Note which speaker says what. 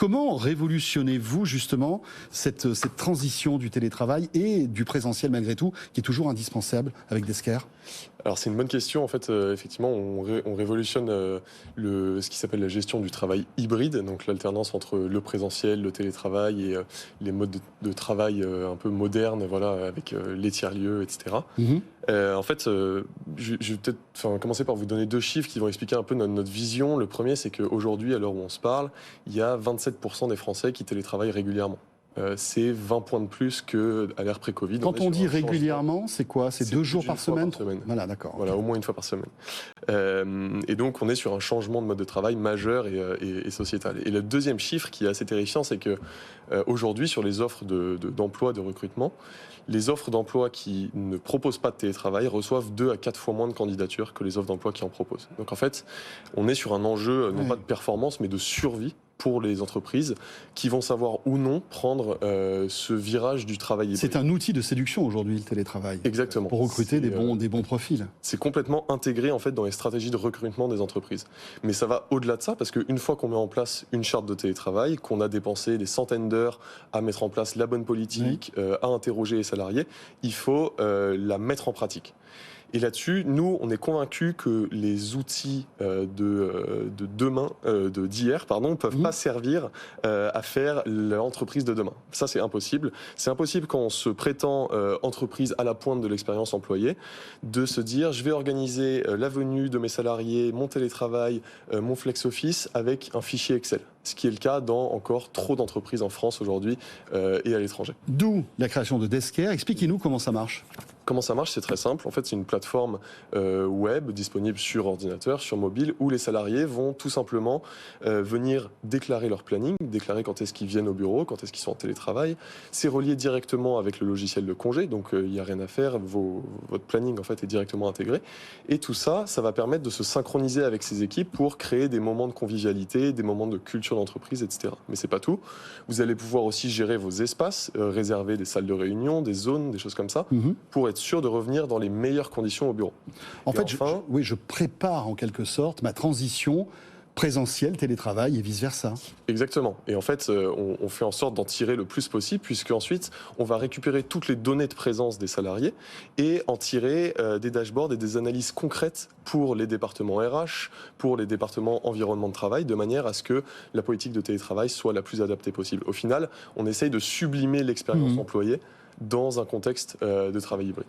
Speaker 1: Comment révolutionnez-vous justement cette transition du télétravail et du présentiel malgré tout, qui est toujours indispensable avec Desker?
Speaker 2: Alors c'est une bonne question. En fait, effectivement, on révolutionne ce qui s'appelle la gestion du travail hybride, donc l'alternance entre le présentiel, le télétravail et les modes de travail un peu modernes, voilà, avec les tiers-lieux, etc.
Speaker 1: Mhm.
Speaker 2: En fait, je vais peut-être commencer par vous donner deux chiffres qui vont expliquer un peu notre vision. Le premier, c'est qu'aujourd'hui, à l'heure où on se parle, il y a 27% des Français qui télétravaillent régulièrement. C'est 20 points de plus qu'à l'ère pré-Covid.
Speaker 1: Quand on dit régulièrement, c'est quoi? C'est 2 jours par semaine? Voilà, d'accord.
Speaker 2: Voilà, au moins une fois par semaine. Et donc, on est sur un changement de mode de travail majeur et sociétal. Et le deuxième chiffre qui est assez terrifiant, c'est que aujourd'hui, sur les offres d'emploi, de recrutement, les offres d'emploi qui ne proposent pas de télétravail reçoivent 2 à 4 fois moins de candidatures que les offres d'emploi qui en proposent. Donc en fait, on est sur un enjeu non pas de performance, mais de survie pour les entreprises qui vont savoir ou non prendre ce virage du travail hybride.
Speaker 1: C'est un outil de séduction aujourd'hui, le télétravail.
Speaker 2: Exactement.
Speaker 1: Pour recruter des bons profils.
Speaker 2: C'est complètement intégré en fait dans les stratégies de recrutement des entreprises. Mais ça va au-delà de ça parce qu'une fois qu'on met en place une charte de télétravail, qu'on a dépensé des centaines d'heures à mettre en place la bonne politique, à interroger les salariés, il faut la mettre en pratique. Et là-dessus, nous, on est convaincus que les outils de demain, d'hier, pardon, ne peuvent pas servir à faire l'entreprise de demain. Ça, c'est impossible. C'est impossible quand on se prétend entreprise à la pointe de l'expérience employée, de se dire, je vais organiser la venue de mes salariés, mon télétravail, mon flex office avec un fichier Excel. Ce qui est le cas dans encore trop d'entreprises en France aujourd'hui et à l'étranger.
Speaker 1: D'où la création de Desker. Expliquez-nous comment ça marche.
Speaker 2: Comment ça marche? C'est très simple. En fait, c'est une plateforme web disponible sur ordinateur, sur mobile, où les salariés vont tout simplement venir déclarer leur planning, déclarer quand est-ce qu'ils viennent au bureau, quand est-ce qu'ils sont en télétravail. C'est relié directement avec le logiciel de congé, donc il n'y a rien à faire. Votre planning en fait est directement intégré. Et tout ça, ça va permettre de se synchroniser avec ses équipes pour créer des moments de convivialité, des moments de culture d'entreprise, etc. Mais c'est pas tout. Vous allez pouvoir aussi gérer vos espaces, réserver des salles de réunion, des zones, des choses comme ça, pour être sûr de revenir dans les meilleures conditions au bureau.
Speaker 1: En fait, je prépare en quelque sorte ma transition présentiel, télétravail et vice-versa.
Speaker 2: Exactement. Et en fait, on fait en sorte d'en tirer le plus possible, puisque ensuite, on va récupérer toutes les données de présence des salariés et en tirer des dashboards et des analyses concrètes pour les départements RH, pour les départements environnement de travail, de manière à ce que la politique de télétravail soit la plus adaptée possible. Au final, on essaye de sublimer l'expérience employée dans un contexte de travail hybride.